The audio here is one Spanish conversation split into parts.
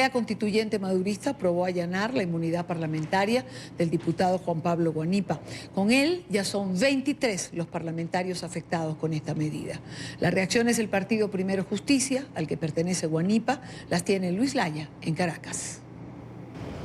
La constituyente madurista aprobó allanar la inmunidad parlamentaria del diputado Juan Pablo Guanipa. Con él ya son 23 los parlamentarios afectados con esta medida. Las reacciones del partido Primero Justicia, al que pertenece Guanipa, las tiene Luis Laya en Caracas.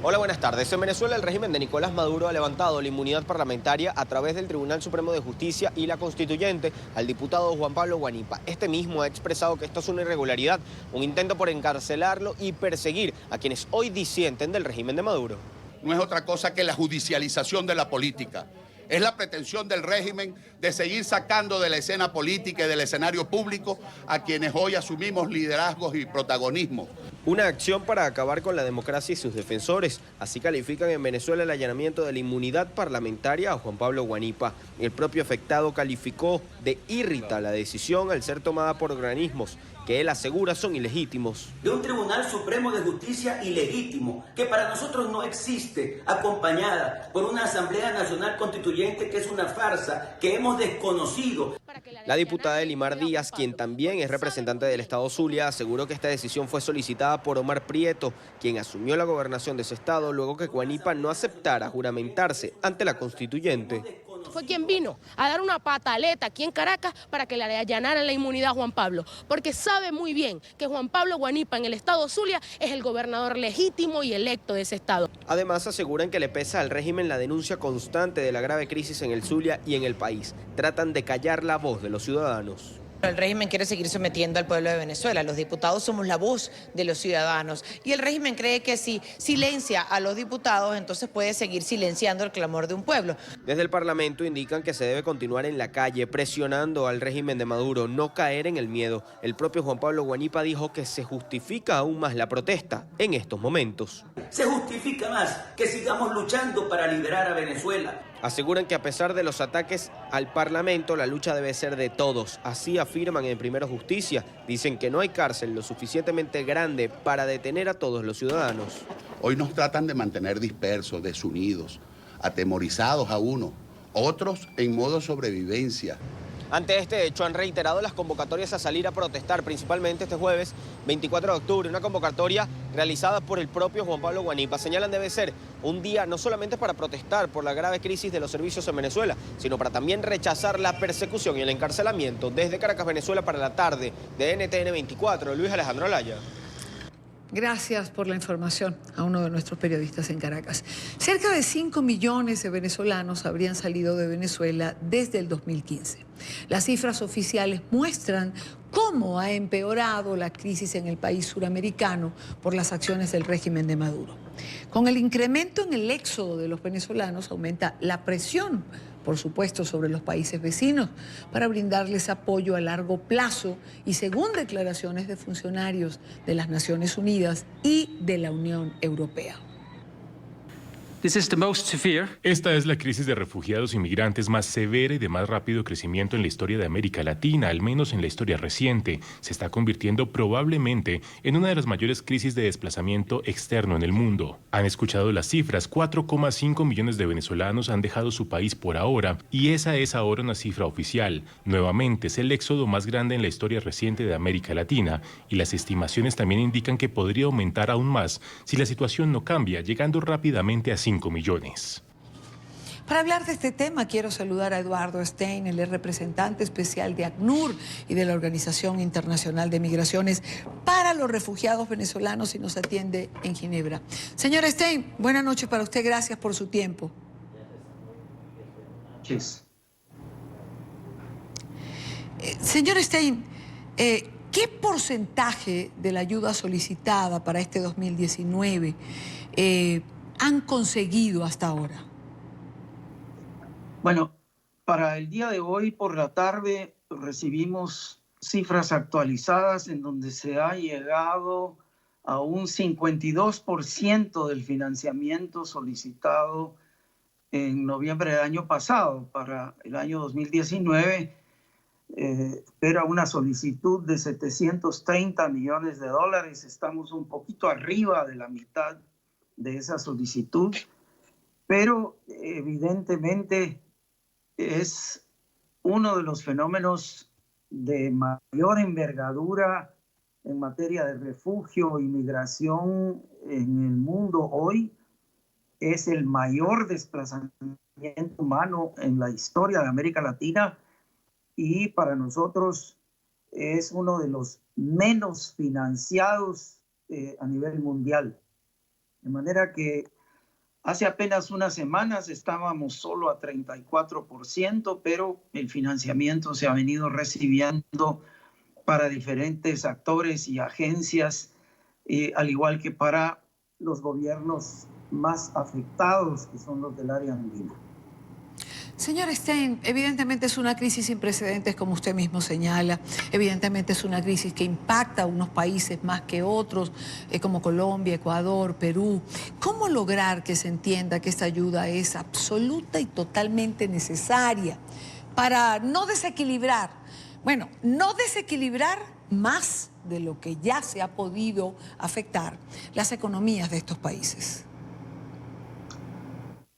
Hola, buenas tardes. En Venezuela, el régimen de Nicolás Maduro ha levantado la inmunidad parlamentaria a través del Tribunal Supremo de Justicia y la constituyente al diputado Juan Pablo Guanipa. Este mismo ha expresado que esto es una irregularidad, un intento por encarcelarlo y perseguir a quienes hoy disienten del régimen de Maduro. No es otra cosa que la judicialización de la política. Es la pretensión del régimen de seguir sacando de la escena política y del escenario público a quienes hoy asumimos liderazgos y protagonismo. Una acción para acabar con la democracia y sus defensores. Así califican en Venezuela el allanamiento de la inmunidad parlamentaria a Juan Pablo Guanipa. El propio afectado calificó de írrita la decisión al ser tomada por organismos que él asegura son ilegítimos. De un Tribunal Supremo de Justicia ilegítimo, que para nosotros no existe, acompañada por una Asamblea Nacional Constituyente que es una farsa, que hemos desconocido. La diputada Elimar Díaz, quien también es representante del Estado Zulia, aseguró que esta decisión fue solicitada por Omar Prieto, quien asumió la gobernación de ese estado luego que Guanipa no aceptara juramentarse ante la constituyente. Fue quien vino a dar una pataleta aquí en Caracas para que le allanaran la inmunidad a Juan Pablo, porque sabe muy bien que Juan Pablo Guanipa en el estado Zulia es el gobernador legítimo y electo de ese estado. Además aseguran que le pesa al régimen la denuncia constante de la grave crisis en el Zulia y en el país. Tratan de callar la voz de los ciudadanos. El régimen quiere seguir sometiendo al pueblo de Venezuela. Los diputados somos la voz de los ciudadanos. Y el régimen cree que si silencia a los diputados, entonces puede seguir silenciando el clamor de un pueblo. Desde el Parlamento indican que se debe continuar en la calle presionando al régimen de Maduro, no caer en el miedo. El propio Juan Pablo Guanipa dijo que se justifica aún más la protesta en estos momentos. Se justifica más que sigamos luchando para liberar a Venezuela. Aseguran que a pesar de los ataques al Parlamento, la lucha debe ser de todos. Así afirman en Primero Justicia. Dicen que no hay cárcel lo suficientemente grande para detener a todos los ciudadanos. Hoy nos tratan de mantener dispersos, desunidos, atemorizados a uno, otros en modo sobrevivencia. Ante este hecho han reiterado las convocatorias a salir a protestar, principalmente este jueves 24 de octubre, una convocatoria realizada por el propio Juan Pablo Guanipa. Señalan debe ser un día no solamente para protestar por la grave crisis de los servicios en Venezuela, sino para también rechazar la persecución y el encarcelamiento. Desde Caracas, Venezuela, para la tarde de NTN 24, Luis Alejandro Laya. Gracias por la información a uno de nuestros periodistas en Caracas. Cerca de 5 millones de venezolanos habrían salido de Venezuela desde el 2015. Las cifras oficiales muestran cómo ha empeorado la crisis en el país suramericano por las acciones del régimen de Maduro. Con el incremento en el éxodo de los venezolanos aumenta la presión, por supuesto, sobre los países vecinos para brindarles apoyo a largo plazo y según declaraciones de funcionarios de las Naciones Unidas y de la Unión Europea. Esta es la crisis de refugiados y migrantes más severa y de más rápido crecimiento en la historia de América Latina, al menos en la historia reciente. Se está convirtiendo probablemente en una de las mayores crisis de desplazamiento externo en el mundo. Han escuchado las cifras, 4,5 millones de venezolanos han dejado su país por ahora, y esa es ahora una cifra oficial. Nuevamente, es el éxodo más grande en la historia reciente de América Latina, y las estimaciones también indican que podría aumentar aún más si la situación no cambia, llegando rápidamente a 5 millones. Para hablar de este tema, quiero saludar a Eduardo Stein, el representante especial de ACNUR y de la Organización Internacional de Migraciones para los Refugiados Venezolanos y nos atiende en Ginebra. Señor Stein, buenas noches para usted, gracias por su tiempo. Señor Stein, ¿qué porcentaje de la ayuda solicitada para este 2019 han conseguido hasta ahora? Bueno, para el día de hoy por la tarde recibimos cifras actualizadas en donde se ha llegado a un 52% del financiamiento solicitado en noviembre del año pasado. Para el año 2019 era una solicitud de 730 millones de dólares. Estamos un poquito arriba de la mitad de esa solicitud, pero evidentemente es uno de los fenómenos de mayor envergadura en materia de refugio y migración en el mundo hoy es el mayor desplazamiento humano en la historia de América Latina y para nosotros es uno de los menos financiados a nivel mundial. De manera que hace apenas unas semanas estábamos solo a 34%, pero el financiamiento se ha venido recibiendo para diferentes actores y agencias, al igual que para los gobiernos más afectados, que son los del área andina. Señor Stein, evidentemente es una crisis sin precedentes, como usted mismo señala. Evidentemente es una crisis que impacta a unos países más que otros, como Colombia, Ecuador, Perú. ¿Cómo lograr que se entienda que esta ayuda es absoluta y totalmente necesaria para no desequilibrar? Bueno, no desequilibrar más de lo que ya se ha podido afectar las economías de estos países.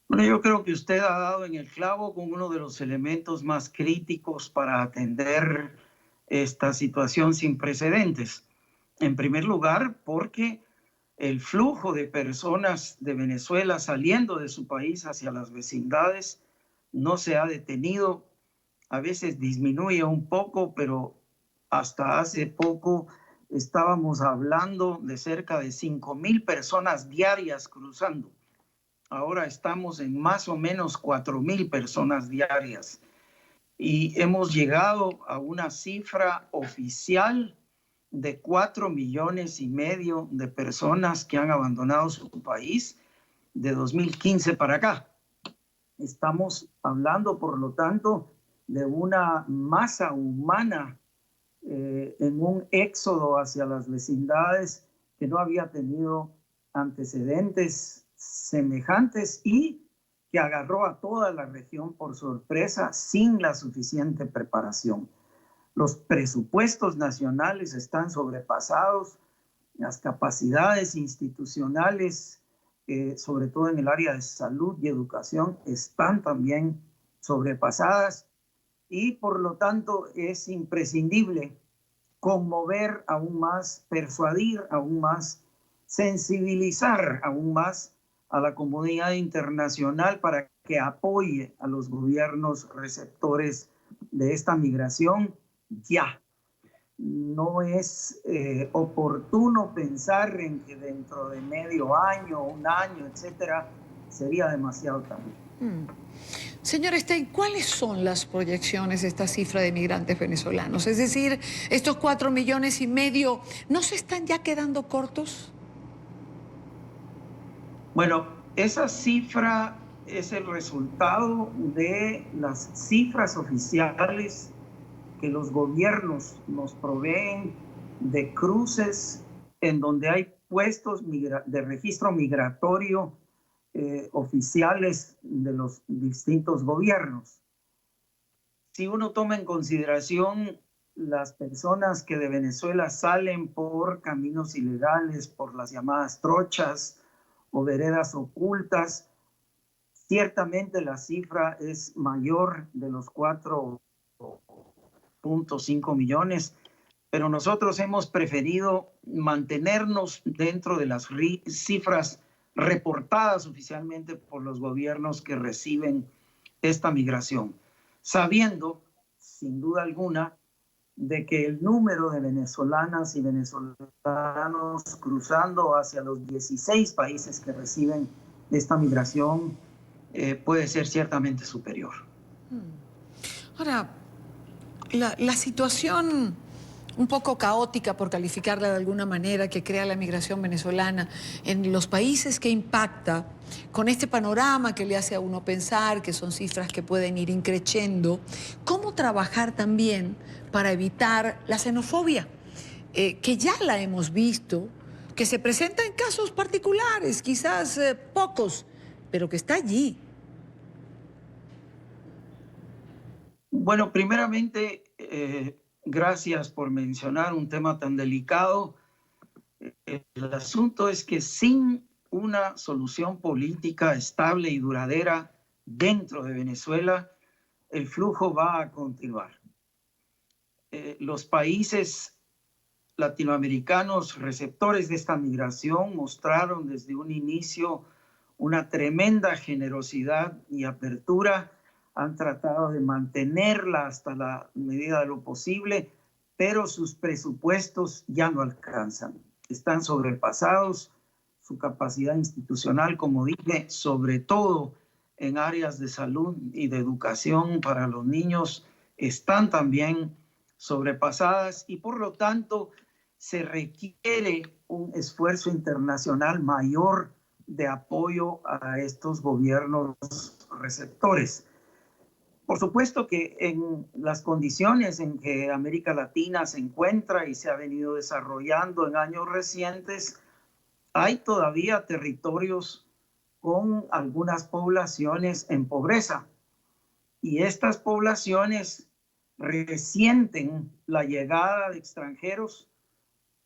Bueno, yo creo que usted ha dado en el clavo con uno de los elementos más críticos para atender esta situación sin precedentes. En primer lugar, porque el flujo de personas de Venezuela saliendo de su país hacia las vecindades no se ha detenido. A veces disminuye un poco, pero hasta hace poco estábamos hablando de cerca de 5,000 personas diarias cruzando. Ahora estamos en más o menos 4,000 personas diarias y hemos llegado a una cifra oficial de 4,5 millones de personas que han abandonado su país de 2015 para acá. Estamos hablando, por lo tanto, de una masa humana en un éxodo hacia las vecindades que no había tenido antecedentes semejantes y que agarró a toda la región por sorpresa sin la suficiente preparación. Los presupuestos nacionales están sobrepasados, las capacidades institucionales, sobre todo en el área de salud y educación, están también sobrepasadas y por lo tanto es imprescindible conmover aún más, persuadir aún más, sensibilizar aún más a la comunidad internacional para que apoye a los gobiernos receptores de esta migración ya. No es oportuno pensar en que dentro de medio año, un año, etcétera, sería demasiado tarde. Señor Stein, ¿cuáles son las proyecciones de esta cifra de migrantes venezolanos? Es decir, estos 4,5 millones, ¿no se están ya quedando cortos? Bueno, esa cifra es el resultado de las cifras oficiales que los gobiernos nos proveen de cruces en donde hay puestos de registro migratorio oficiales de los distintos gobiernos. Si uno toma en consideración las personas que de Venezuela salen por caminos ilegales, por las llamadas trochas, o veredas ocultas, ciertamente la cifra es mayor de los 4,5 millones, pero nosotros hemos preferido mantenernos dentro de las cifras reportadas oficialmente por los gobiernos que reciben esta migración, sabiendo, sin duda alguna, de que el número de venezolanas y venezolanos cruzando hacia los 16 países que reciben esta migración puede ser ciertamente superior. Ahora, la situación un poco caótica, por calificarla de alguna manera, que crea la migración venezolana en los países que impacta, con este panorama que le hace a uno pensar que son cifras que pueden ir increciendo, ¿cómo trabajar también para evitar la xenofobia? Que ya la hemos visto, que se presenta en casos particulares, quizás pocos, pero que está allí. Bueno, primeramente, gracias por mencionar un tema tan delicado. El asunto es que sin una solución política estable y duradera dentro de Venezuela, el flujo va a continuar. Los países latinoamericanos receptores de esta migración mostraron desde un inicio una tremenda generosidad y apertura. Han tratado de mantenerla hasta la medida de lo posible, pero sus presupuestos ya no alcanzan. Están sobrepasados, su capacidad institucional, como dije, sobre todo en áreas de salud y de educación para los niños, están también sobrepasadas y por lo tanto se requiere un esfuerzo internacional mayor de apoyo a estos gobiernos receptores. Por supuesto que en las condiciones en que América Latina se encuentra y se ha venido desarrollando en años recientes, hay todavía territorios con algunas poblaciones en pobreza. Y estas poblaciones resienten la llegada de extranjeros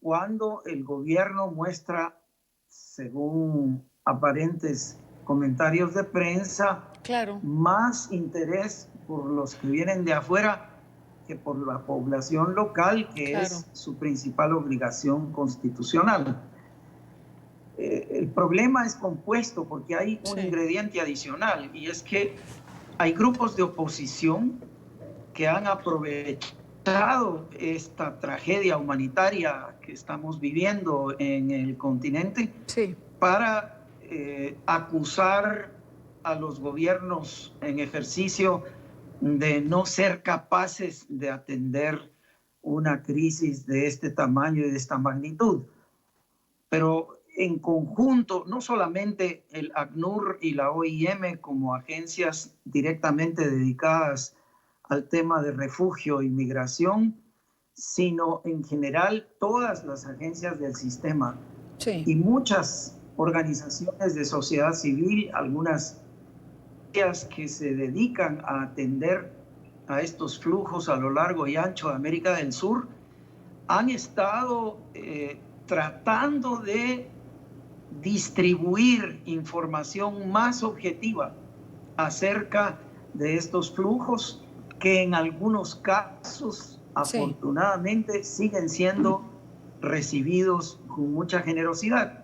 cuando el gobierno muestra, según aparentes comentarios de prensa, claro, más interés por los que vienen de afuera que por la población local, que claro, es su principal obligación constitucional. El problema es compuesto porque hay un ingrediente adicional, y es que hay grupos de oposición que han aprovechado esta tragedia humanitaria que estamos viviendo en el continente para acusar a los gobiernos en ejercicio de no ser capaces de atender una crisis de este tamaño y de esta magnitud. Pero en conjunto, no solamente el ACNUR y la OIM como agencias directamente dedicadas al tema de refugio y migración, sino en general todas las agencias del sistema y muchas organizaciones de sociedad civil, algunas que se dedican a atender a estos flujos a lo largo y ancho de América del Sur, han estado tratando de distribuir información más objetiva acerca de estos flujos que en algunos casos, afortunadamente, siguen siendo recibidos con mucha generosidad.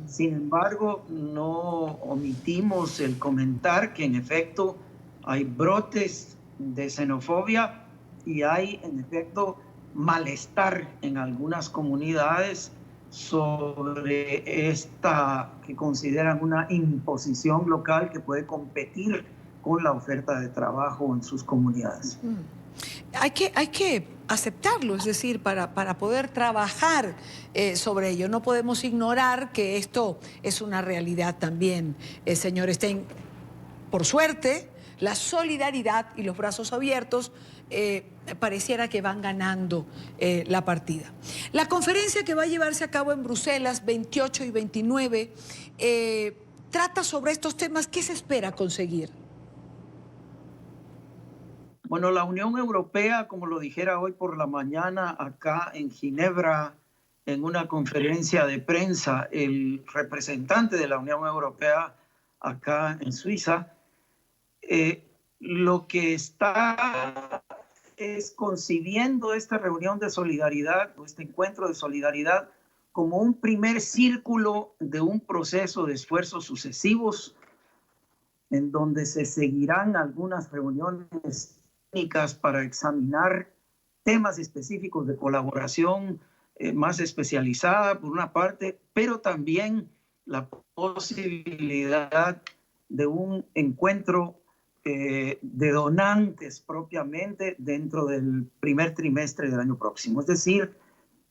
Sin embargo, no omitimos el comentar que en efecto hay brotes de xenofobia y hay en efecto malestar en algunas comunidades sobre esta que consideran una imposición local que puede competir con la oferta de trabajo en sus comunidades. Hay que aceptarlo, es decir, para poder trabajar sobre ello. No podemos ignorar que esto es una realidad también, señor Stein. Por suerte, la solidaridad y los brazos abiertos pareciera que van ganando la partida. La conferencia que va a llevarse a cabo en Bruselas, 28 y 29, trata sobre estos temas. ¿Qué se espera conseguir? Bueno, la Unión Europea, como lo dijera hoy por la mañana acá en Ginebra, en una conferencia de prensa, el representante de la Unión Europea acá en Suiza, lo que está es concibiendo esta reunión de solidaridad, o este encuentro de solidaridad, como un primer círculo de un proceso de esfuerzos sucesivos, en donde se seguirán algunas reuniones técnicas para examinar temas específicos de colaboración más especializada, por una parte, pero también la posibilidad de un encuentro de donantes propiamente dentro del primer trimestre del año próximo. Es decir,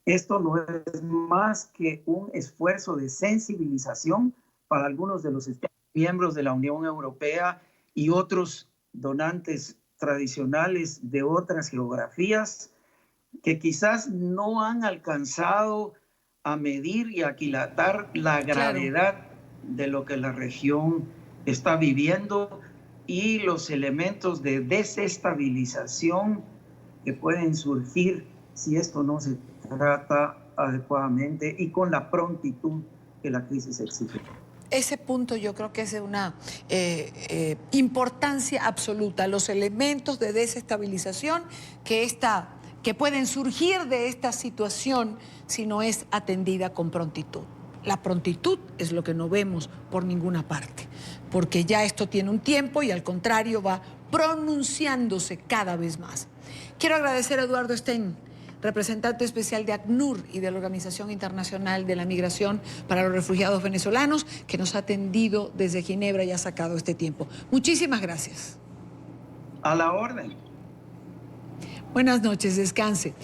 esto no es más que un esfuerzo de sensibilización para algunos de los Estados miembros de la Unión Europea y otros donantes tradicionales de otras geografías que quizás no han alcanzado a medir y aquilatar la gravedad de lo que la región está viviendo y los elementos de desestabilización que pueden surgir si esto no se trata adecuadamente y con la prontitud que la crisis exige. Ese punto yo creo que es de una importancia absoluta, los elementos de desestabilización que que pueden surgir de esta situación si no es atendida con prontitud. La prontitud es lo que no vemos por ninguna parte, porque ya esto tiene un tiempo y al contrario va pronunciándose cada vez más. Quiero agradecer a Eduardo Stein, representante especial de ACNUR y de la Organización Internacional de la Migración para los Refugiados Venezolanos, que nos ha atendido desde Ginebra y ha sacado este tiempo. Muchísimas gracias. A la orden. Buenas noches, descanse.